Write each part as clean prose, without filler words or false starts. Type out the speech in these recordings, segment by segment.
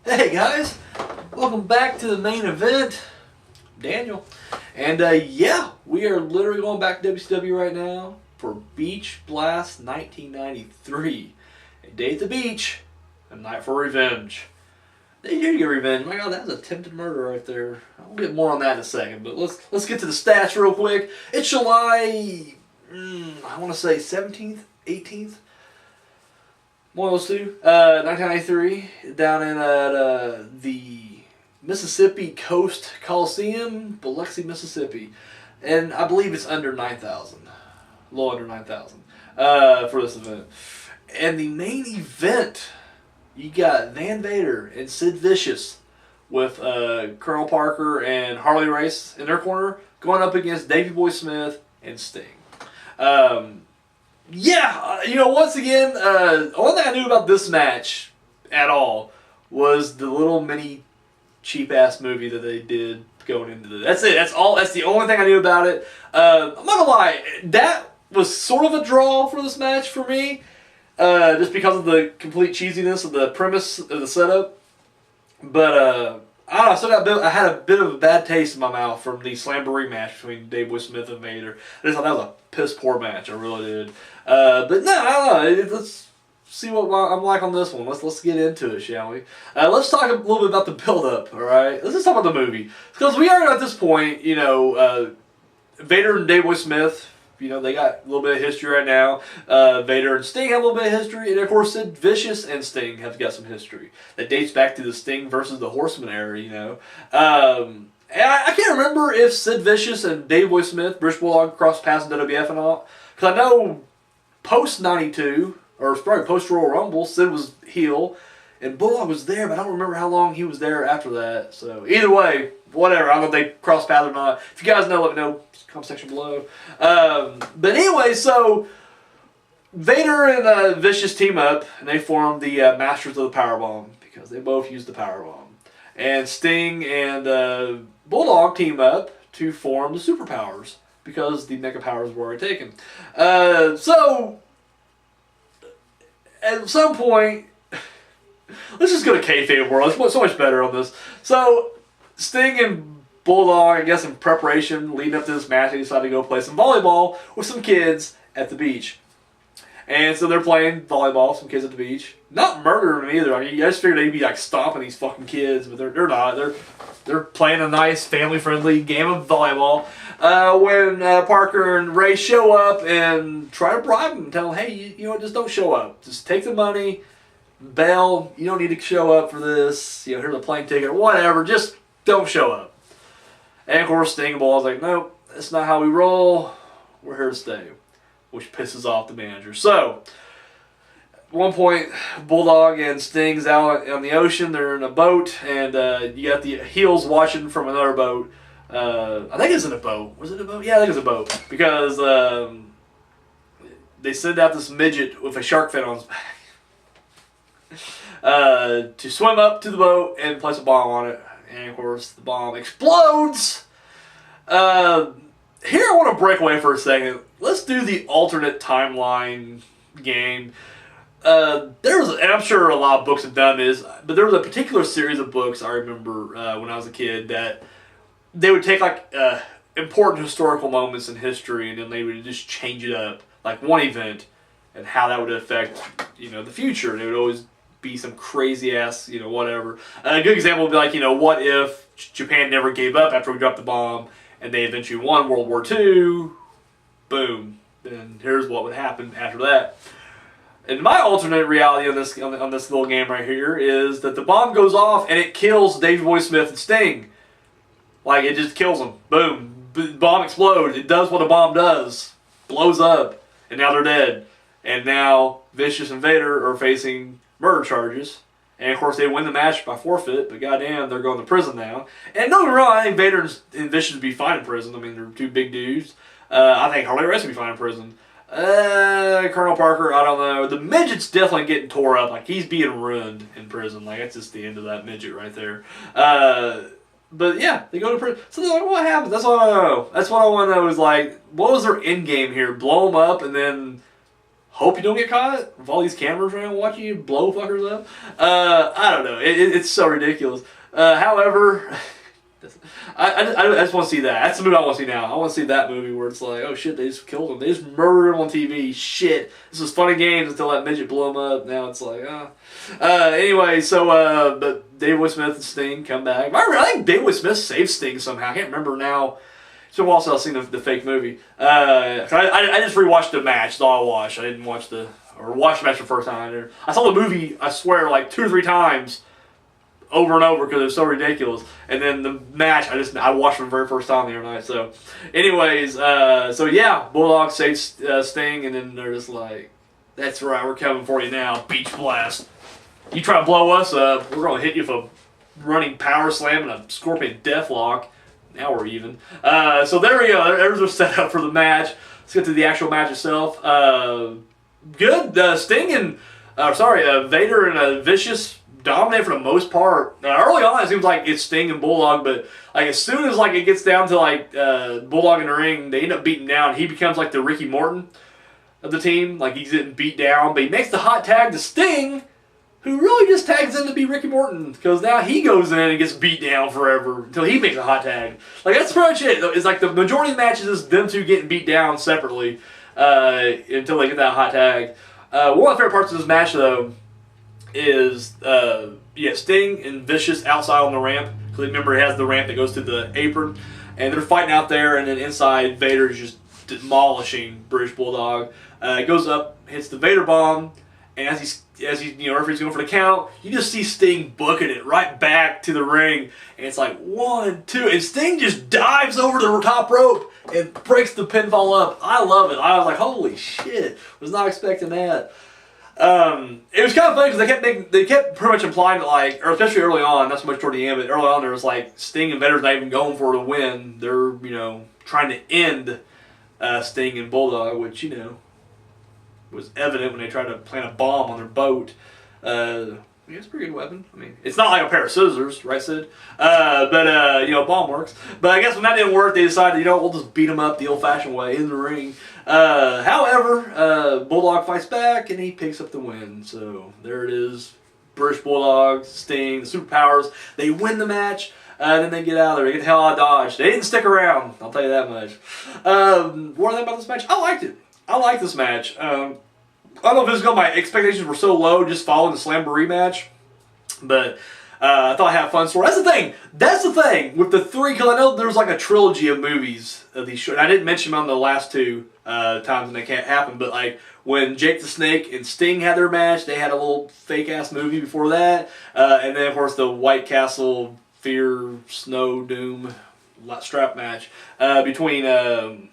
Hey guys, welcome back to the main event. Daniel. And yeah, we are literally going back to WCW right now for Beach Blast 1993. A day at the beach, a night for revenge. They did get revenge. My God, that was attempted murder right there. I'll get more on that in a second, but let's get to the stats real quick. It's July, I want to say 17th, 18th. One of those two. 1993, down in the Mississippi Coast Coliseum, Biloxi, Mississippi. And I believe it's under 9,000. A little under 9,000 for this event. And the main event, you got Vader and Sid Vicious with Colonel Parker and Harley Race in their corner going up against Davey Boy Smith and Sting. Once again, one thing I knew about this match at all was the little mini cheap-ass movie that they did going into this. That's it. That's the only thing I knew about it. I'm not gonna lie, that was sort of a draw for this match for me, just because of the complete cheesiness of the premise of the setup. But I don't know, I had a bit of a bad taste in my mouth from the Slamboree match between Davey Boy Smith and Vader. I just thought that was a piss poor match. I really did. But no, I don't know. Let's see what I'm like on this one. Let's get into it, shall we? Let's talk a little bit about the build-up. All right, let's just talk about the movie because we are at this point. Vader and Davey Boy Smith. They got a little bit of history right now. Vader and Sting have a little bit of history. And, of course, Sid Vicious and Sting have got some history that dates back to the Sting versus the Horseman era, And I can't remember if Sid Vicious and Davey Boy Smith, British Bulldog, crossed paths in WWF and all. Because I know post-92, or probably post-Royal Rumble, Sid was heel. And Bulldog was there, but I don't remember how long he was there after that. So, either way, whatever. I don't know if they crossed paths or not. If you guys know, let me know. Comment section below. But anyway, so Vader and Vicious team up, and they form the Masters of the Powerbomb because they both use the Powerbomb. And Sting and Bulldog team up to form the Superpowers because the Mega Powers were already taken. So at some point, let's just go to kayfabe world. It's so much better on this. So Sting and Bulldog, I guess in preparation, leading up to this match, they decided to go play some volleyball with some kids at the beach. And so they're playing volleyball, some kids at the beach. Not murdering them either. I just figured they'd be like stomping these fucking kids, but they're not. They're playing a nice, family-friendly game of volleyball. When Parker and Ray show up and try to bribe them, tell them, hey, just don't show up. Just take the money, bail. You don't need to show up for this. Here's a plane ticket or whatever. Just don't show up. And of course, Sting and Bulldog's like, nope, that's not how we roll. We're here to stay, which pisses off the manager. So, at one point, Bulldog and Sting's out on the ocean. They're in a boat, and you got the heels watching from another boat. I think it's in a boat. Was it a boat? Yeah, I think it's a boat because they send out this midget with a shark fin on his back to swim up to the boat and place a bomb on it. And of course, the bomb explodes. Here I want to break away for a second. Let's do the alternate timeline game. And I'm sure a lot of books have done this, but there was a particular series of books I remember when I was a kid that they would take like important historical moments in history and then they would just change it up, like one event, and how that would affect the future. And it would always be some crazy ass, whatever. A good example would be like, what if Japan never gave up after we dropped the bomb and they eventually won World War II? Boom. Then here's what would happen after that. And my alternate reality on this little game right here is that the bomb goes off and it kills Davey Boy Smith and Sting. Like, it just kills them. Boom. Bomb explodes. It does what a bomb does. Blows up. And now they're dead. And now Vicious and Vader are facing murder charges. And of course they win the match by forfeit, but goddamn, they're going to prison now. And don't get me wrong, I think Vader and Vicious would be fine in prison. I mean, they're two big dudes. I think Harley Race would be fine in prison. Colonel Parker, I don't know. The midget's definitely getting tore up. Like, he's being ruined in prison. Like, that's just the end of that midget right there. But yeah, they go to prison. So they're like, what happens? That's what I want to know. That's what I want to know is like, what was their end game here? Blow them up and then Hope you don't get caught with all these cameras around watching you blow fuckers up. I don't know. It's so ridiculous. However, I just want to see that. That's the movie I want to see now. I want to see that movie where it's like, oh shit, they just killed him. They just murdered him on TV. Shit. This was funny games until that midget blew him up. Now it's like, Anyway, so, but Davey Boy Smith and Sting come back. I think Davey Boy Smith saved Sting somehow. I can't remember now. So I've also seen the fake movie. I just rewatched the match. That's all I watched. I didn't watch the match for the first time. I saw the movie, I swear, like 2 or 3 times over and over because it was so ridiculous. And then the match, I watched for the very first time the other night. So, anyways, so yeah, Bulldog saves Sting, and then they're just like, that's right, we're coming for you now, Beach Blast. You try to blow us up, we're going to hit you with a running power slam and a scorpion deathlock. Now we're even. So there we go. There's our setup for the match. Let's get to the actual match itself. Good. Sting and, Vader and Vicious dominate for the most part. Early on, it seems like it's Sting and Bulldog, but like as soon as like it gets down to like Bulldog in the ring, they end up beating down. He becomes like the Ricky Morton of the team. Like he's getting beat down, but he makes the hot tag to Sting, who really just tags in to be Ricky Morton, because now he goes in and gets beat down forever until he makes a hot tag. Like, that's pretty much it. It's like the majority of the matches is them two getting beat down separately until they get that hot tag. One of my favorite parts of this match, though, is Sting and Vicious outside on the ramp. Because remember, he has the ramp that goes to the apron. And they're fighting out there, and then inside, Vader is just demolishing British Bulldog. Goes up, hits the Vader bomb, and as he's referee's going for the count, you just see Sting booking it right back to the ring, and it's like 1, 2, and Sting just dives over the top rope and breaks the pinfall up. I love it. I was like, holy shit! Was not expecting that. It was kind of funny because they kept pretty much implying that, like, or especially early on, not so much toward the end, but early on there was like Sting and Vader's not even going for the win. They're trying to end Sting and Bulldog, which was evident when they tried to plant a bomb on their boat. It's a pretty good weapon. I mean, it's not like a pair of scissors, right, Sid? Bomb works. But I guess when that didn't work, they decided, we'll just beat them up the old-fashioned way in the ring. However, Bulldog fights back, and he picks up the win. So there it is. British Bulldog, Sting, the superpowers. They win the match. Then they get out of there. They get the hell out of Dodge. They didn't stick around. I'll tell you that much. What are they about this match? I liked it. I like this match. I don't know if it's because my expectations were so low just following the Slamboree match, but I thought I had a fun story. That's the thing with the 3, because I know there's like a trilogy of movies of these shows. I didn't mention them on the last 2 times when they can't happen, but like when Jake the Snake and Sting had their match, they had a little fake-ass movie before that, and then of course the White Castle Fear Snow Doom strap match between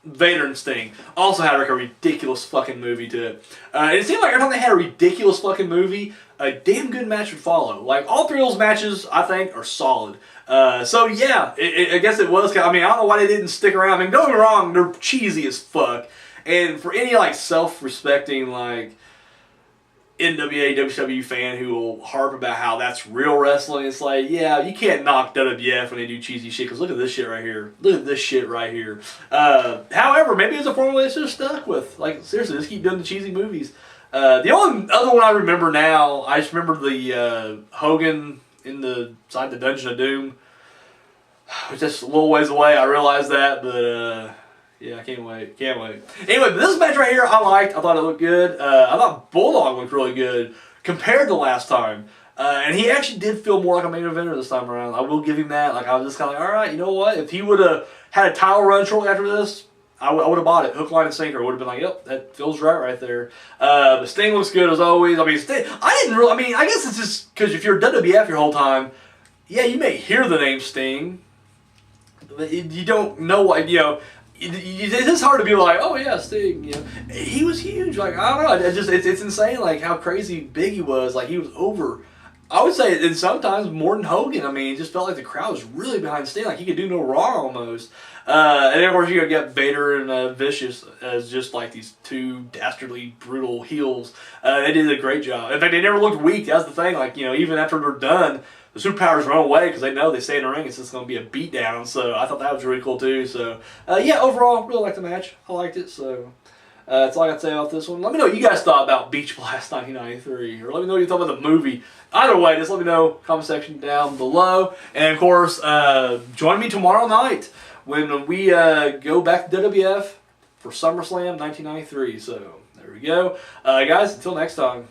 Vader and Sting also had like a ridiculous fucking movie to it. And it seemed like every time they had a ridiculous fucking movie, a damn good match would follow. Like, all 3 of those matches, I think, are solid. So yeah, I guess it was. I mean, I don't know why they didn't stick around. I mean, don't get me wrong, they're cheesy as fuck. And for any like self-respecting like NWA, WCW fan who will harp about how that's real wrestling, it's like, yeah, you can't knock WWF when they do cheesy shit, because look at this shit right here. Look at this shit right here. However, maybe it's a formula they should have stuck with. Like, seriously, just keep doing the cheesy movies. The only other one I remember now, I just remember the Hogan inside the Dungeon of Doom, which is a little ways away, I realize that, but yeah, I can't wait. Anyway, but this match right here I liked. I thought it looked good. I thought Bulldog looked really good compared to last time. And he actually did feel more like a main eventer this time around. I will give him that. Like, I was just kind of like, all right, you know what? If he would have had a title run shortly after this, I would have bought it. Hook, line, and sinker. Would have been like, yep, that feels right there. But Sting looks good as always. I mean, I guess it's just because if you're WWF your whole time, yeah, you may hear the name Sting, but you don't know what, it's hard to be like, oh yeah, Sting. He was huge. Like, I don't know. It's insane. Like, how crazy big he was. Like, he was over. I would say, and sometimes more than Hogan. I mean, it just felt like the crowd was really behind Sting. Like, he could do no wrong almost. And then of course you get Vader and Vicious as just like these 2 dastardly brutal heels. They did a great job. In fact, they never looked weak. That's the thing. Like, even after they're done, the superpowers run away because they know they stay in the ring. It's just going to be a beatdown. So I thought that was really cool too. So yeah, overall, really liked the match. I liked it. So That's all I got to say about this one. Let me know what you guys thought about Beach Blast 1993, or let me know what you thought about the movie. Either way, just let me know. Comment section down below, and of course, join me tomorrow night when we go back to WWF for SummerSlam 1993. So there we go, guys. Until next time.